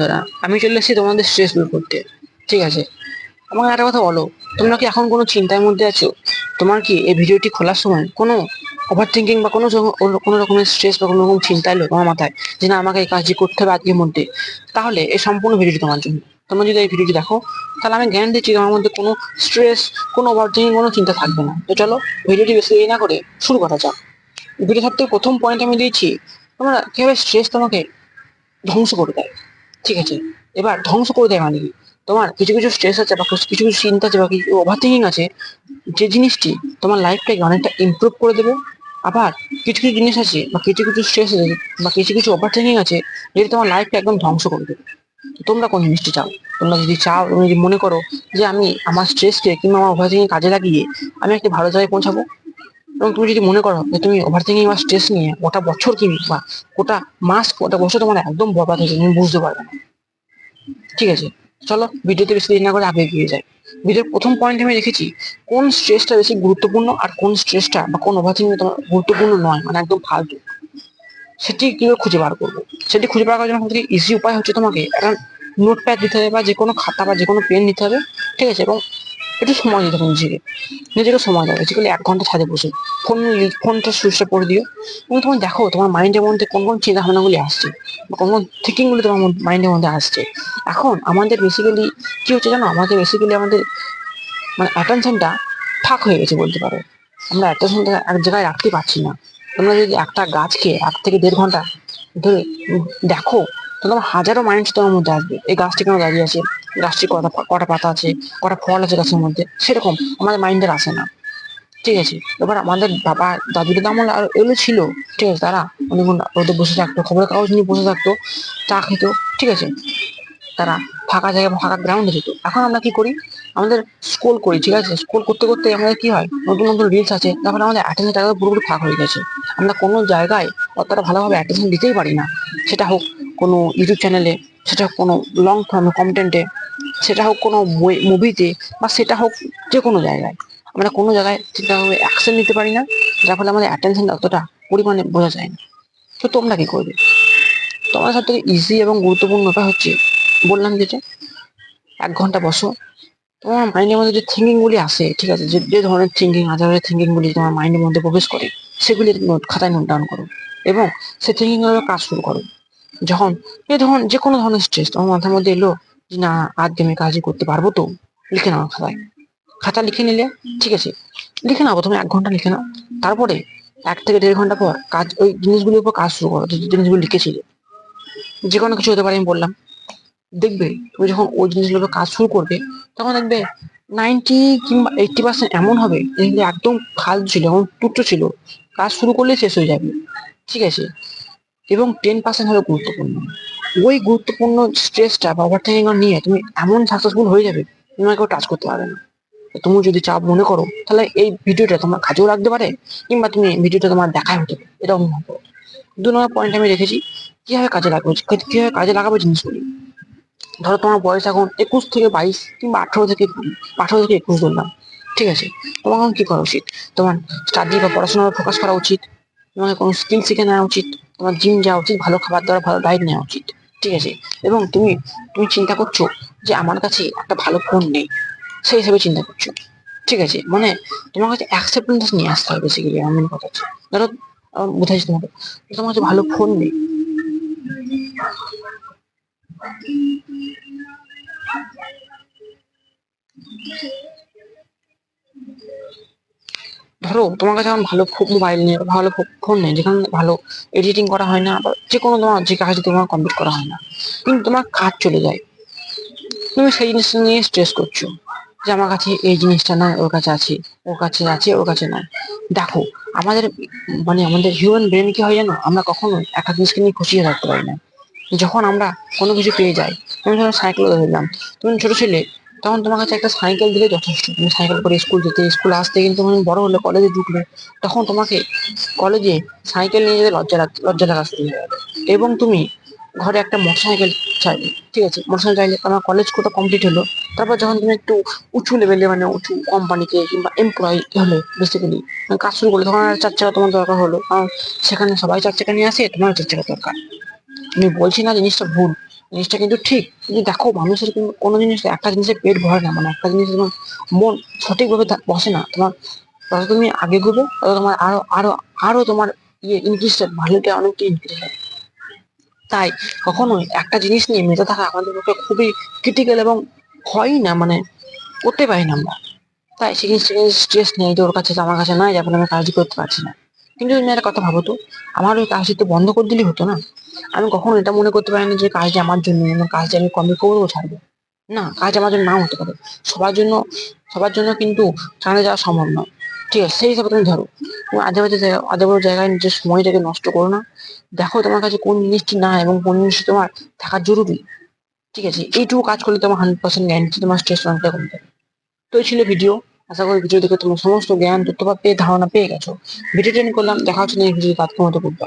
বন্ধুরা, আমি চলে এসেছি তোমাদের স্ট্রেস দূর করতে। ঠিক আছে, আমাকে একটা কথা বলো, তোমরা কি এখন কোনো চিন্তার মধ্যে আছো? তোমার কি এই ভিডিওটি খোলার সময় কোনো ওভার থিঙ্কিং বা কোনো রকমের স্ট্রেস বা কোনো রকম চিন্তা এলো তোমার মাথায় যে না আমাকে এই কাজটি করতে হবে আজকের মধ্যে? তাহলে এই সম্পূর্ণ ভিডিওটি তোমার জন্য। তোমরা যদি এই ভিডিওটি দেখো, তাহলে আমি গ্যারান্টি দিচ্ছি তোমার মধ্যে কোনো স্ট্রেস, কোনো ওভার থিঙ্কিং, কোনো চিন্তা থাকবে না। তো চলো, ভিডিওটি বেশি দেরি না করে শুরু করা যাক। ভিডিও সব থেকে প্রথম পয়েন্ট আমি দিয়েছি, তোমরা কিভাবে স্ট্রেস তোমাকে ধ্বংস করে দেয়। ঠিক আছে, এবার ধ্বংস করে দেয় মানে কি? তোমার কিছু কিছু স্ট্রেস আছে বা কিছু কিছু চিন্তা আছে বা কিছু ওভার থিঙ্কিং আছে, যে জিনিসটি তোমার লাইফটাকে অনেকটা ইমপ্রুভ করে দেবে। আবার কিছু কিছু জিনিস আছে বা কিছু কিছু স্ট্রেস আছে বা কিছু কিছু ওভার থিঙ্কিং আছে, যেটা তোমার লাইফটা একদম ধ্বংস করে দেবে। তো তোমরা কোন জিনিসটি চাও? তোমরা যদি চাও, তুমি যদি মনে করো যে আমি আমার স্ট্রেসকে কিংবা আমার ওভার থিঙ্কিং কাজে লাগিয়ে আমি একটা ভালো জায়গায় পৌঁছাবো, এবং তুমি যদি মনে করো যে তুমি ওভার থিঙ্কিং বা স্ট্রেস নিয়ে গোটা বছর কি বা গোটা মাস গোটা বছর তোমার একদম বরবাদ হয়েছে, তুমি বুঝতে পারবে না। ঠিক আছে, চলো ভিডিওতে বেশি দেরি না করে আগে এগিয়ে যাই। ভিডিওর প্রথম পয়েন্ট আমি রেখেছি কোন স্ট্রেসটা বেশি গুরুত্বপূর্ণ আর কোন স্ট্রেসটা বা কোন ওভার থিঙ্কিং তোমার গুরুত্বপূর্ণ নয়, মানে একদম ফালতু। সেটি কিভাবে খুঁজে বার করবো? সেটি খুঁজে বার করার জন্য সবথেকে ইজি উপায় হচ্ছে তোমাকে একটা নোটপ্যাড দিতে হবে বা যে কোনো খাতা বা যে কোনো পেন নিতে হবে। ঠিক আছে, এবং একটু সময় দিতে হবে নিজেকে। নিজেকে সময় দাও, বেসিক্যালি 1 ঘন্টা ছাদে বসে ফোনটা সুইচটা করে দিও, এবং তোমার দেখো তোমার মাইন্ডের মধ্যে কোন কোন চিন্তা ভাবনাগুলি আসছে বা কোন কোন থিঙ্কিং গুলি তোমার মাইন্ডের মধ্যে আসছে। এখন আমাদের বেসিক্যালি কি হচ্ছে জানো, আমাদের বেসিক্যালি আমাদের মানে অ্যাটেনশনটা ফাঁক হয়ে গেছে বলতে পারো। আমরা অ্যাটেনশনটা এক জায়গায় রাখতে পারছি না। তোমরা যদি একটা গাছকে 1 থেকে 1.5 ঘন্টা ধরে দেখো, তো তোমার হাজারো মাইন্ড তোমার মধ্যে আসবে। এই গাছটি কেন দাঁড়িয়ে আছে, গাছটি কটা কটা পাতা আছে, কটা ফল আছে গাছের মধ্যে, সেরকম আমাদের মাইন্ডের আসে না। ঠিক আছে, এবার আমাদের বাবা দাদুদের আমল আর এগুলো ছিল। ঠিক আছে, তারা অনেকক্ষণ রোদে বসে থাকতো, খবরের কাগজ নিয়ে বসে থাকতো, চা খেতো। ঠিক আছে, তারা ফাঁকা জায়গায় ফাঁকা গ্রাউন্ডে যেত। এখন আমরা কি করি, আমাদের স্ক্রোল করি। ঠিক আছে, স্ক্রোল করতে করতে আমাদের কি হয়, নতুন নতুন রিলস আছে, তারপরে আমাদের অ্যাটেনশন জায়গা পুরোপুরি ফাঁকা হয়ে গেছে। আমরা কোনো জায়গায় অতটা ভালোভাবে অ্যাটেনশন দিতেই পারি না। সেটা হোক কোনো ইউটিউব চ্যানেলে, সেটা হোক কোনো লং ফর্ম কন্টেন্টে, সেটা হোক কোনো বই মুভিতে, বা সেটা হোক যে কোনো জায়গায় আমরা কোনো জায়গায় ঠিকঠাকভাবে অ্যাকশন নিতে পারি না, যার ফলে আমাদের অ্যাটেনশনটা অতটা পরিমাণে বোঝা যায় না। তো তোমরা কি করবে? তোমার সব থেকে ইজি এবং গুরুত্বপূর্ণ ব্যাপার হচ্ছে, বললাম যেটা, 1 ঘন্টা বসো। তোমার মাইন্ডের মধ্যে যে থিঙ্কিং গুলি আসে, ঠিক আছে, যে যে ধরনের থিঙ্কিং আদারের থিঙ্কিং গুলি তোমার মাইন্ডের মধ্যে প্রবেশ করে, সেগুলি নোট খাতায় নোট ডাউন করো, এবং সেই থিঙ্কিং এর কাজ শুরু করো। যখন যে কোনো ধরনের স্ট্রেস তোমার মাথার মধ্যে এলো যে না আজকে আমি কাজই করতে পারবো, তো লিখে নাও খাতায়। খাতা লিখে নিলে, ঠিক আছে, লিখে নাও প্রথমে 1 ঘন্টা লিখে নাও। তারপরে 1 থেকে 1.5 ঘন্টা পর কাজ ওই জিনিসগুলির উপর কাজ শুরু করো, যে জিনিসগুলো লিখেছিলে। যে কোনো কিছু হতে পারে, আমি বললাম। দেখবে তুমি যখন ওই জিনিসগুলোর উপর কাজ শুরু করবে, তখন দেখবে 90 কিংবা 80% এমন হবে যেগুলো একদম ফালতু ছিল, এবং তুচ্ছ ছিল, কাজ শুরু করলে শেষ হয়ে যাবে। ঠিক আছে, এবং 10% হবে গুরুত্বপূর্ণ। ওই গুরুত্বপূর্ণ স্ট্রেসটা বা ওভার থিঙ্কিং নিয়ে তুমি এমন সাকসেসফুল হয়ে যাবে, তোমাকে কেউ টাচ করতে পারবে না। তো তুমি যদি চাপ মনে করো, তাহলে এই ভিডিওটা তোমার কাজেও লাগতে পারে, কিংবা তুমি ভিডিওটা তোমার দেখাই হতে পারে, এরকম হবে। 2 নম্বর পয়েন্ট আমি রেখেছি, কিভাবে কাজে লাগবে, কিভাবে কাজে লাগাবে জিনিসগুলি। ধরো তোমার বয়স এখন 21 থেকে 22 কিংবা 18 থেকে 20, 18 থেকে 21 ধরলাম। ঠিক আছে, তোমার এখন কি করা উচিত? তোমার স্টাডি বা পড়াশোনার ফোকাস করা উচিত, তোমাকে কোনো স্কিল শিখে নেওয়া উচিত, তোমার জিম যাওয়া উচিত, ভালো খাবার দাবার, ভালো ডায়েট নেওয়া উচিত। ঠিক আছে, এবং তুমি তুমি চিন্তা করছো যে আমার কাছে একটা ভালো ফোন নেই, সেই হিসেবে চিন্তা করছো। ঠিক আছে, মানে তোমার কাছে অ্যাকসেপ্টেন্স নিয়ে আসতে হবে বেসিক্যালি, আমার মেন কথা হচ্ছে। ধরো বুঝাইছি তোমাকে, তোমার কাছে ভালো ফোন নেই। ধরো তোমার কাছে এখন ভালো মোবাইল নেই, ভালো ফোন নেই, যেখানে ভালো এডিটিং করা হয় না, বা যে কোনো তোমার যে কাজে তোমার কমপ্লিট করা হয় না, কিন্তু তোমার কাজ চলে যায়। তুমি সেই জিনিসটা নিয়ে স্ট্রেস করছো যে আমার কাছে এই জিনিসটা নয়, ওর কাছে আছে, ওর কাছে আছে, ওর কাছে নাই। দেখো, আমাদের মানে আমাদের হিউম্যান ব্রেন কি হয় জানো, আমরা কখনো একটা জিনিসকে নিয়ে খুশি হয়ে থাকতে পারি না। যখন আমরা কোনো কিছু পেয়ে যাই, তুমি ধরো সাইকেল ধরলাম, তুমি ছোট ছেলে, তখন তোমার কাছে একটা সাইকেল দিলে যথেষ্ট। তুমি সাইকেল করে স্কুল যেতে, স্কুল আসতে, কিন্তু তুমি বড় হলে কলেজে ঢুকলে, তখন তোমাকে কলেজে সাইকেল নিয়ে যেতে লজ্জা লাগা শুরু হয়ে যাবে। এবং তুমি ঘরে একটা মোটরসাইকেল চাইবে। ঠিক আছে, মোটরসাইকেল চাইলে তোমার কলেজ কোটা কমপ্লিট হলো, তারপর যখন তুমি একটু উঁচু লেভেলে, মানে উঁচু কোম্পানিতে কিংবা এমপ্লয়ি হলে, বেসিক্যালি কাজ শুরু করলে, তখন আর 4 চাকা তোমার দরকার হলো, কারণ সেখানে সবাই 4 চাকা নিয়ে আসে, তোমার 4 চাকা দরকার। আমি বলছি না জিনিসটা ভুল, জিনিসটা কিন্তু ঠিক, কিন্তু দেখো মানুষের কিন্তু কোনো জিনিস একটা জিনিসের পেট ভরে না, মানে একটা জিনিস তোমার মন সঠিকভাবে বসে না তোমার। তত তুমি আগে ঘুরবে তত তোমার আরো আরো আরো তোমার ইনক্রিজটা ভালোটা অনেকটা ইনক্রিজ হবে। তাই কখনোই একটা জিনিস নিয়ে মেতে থাকা আমাদের পক্ষে খুবই ক্রিটিক্যাল এবং হয়ই না, মানে করতে পারি না আমরা। তাই সেই জিনিসটাকে স্ট্রেস নেই যে ওর কাছে আমার কাছে নাই, যার ফলে আমি কাজই করতে পারছি না। কিন্তু তুমি একটা কথা ভাবো তো, আমার ওই কাজটি তো বন্ধ করে দিলেই হতো না। আমি কখনো এটা মনে করতে পারি না যে কাজটি আমার জন্য, এবং কাজটি আমি কমপ্লিট করবো ছাড়বো। না, কাজ আমার জন্য নাও হতে পারে। সবার জন্য সবার জন্য কিন্তু চালিয়ে যাওয়া সম্ভব নয়। ঠিক আছে, সেই হিসাবে তুমি ধরো তুমি আজে বাজে জায়গায় নিজের সময়টাকে নষ্ট করো না। দেখো তোমার কাছে কোন জিনিসটি না এবং কোন জিনিসটি তোমার থাকা জরুরি। ঠিক আছে, এইটুকু কাজ করলে তোমার 100% গ্যারান্টি তোমার স্ট্রেস অনেকটা কমে যাবে। তো এই ছিল ভিডিও। আশা করি ভিডিও দেখে তোমার সমস্ত জ্ঞান তথ্য বা পেয়ে ধারণা পেয়ে গেছো। ভিডিওটা নিয়ে করলাম, দেখা হচ্ছে নেক্সট ভিডিও, কাজ মতো করবে।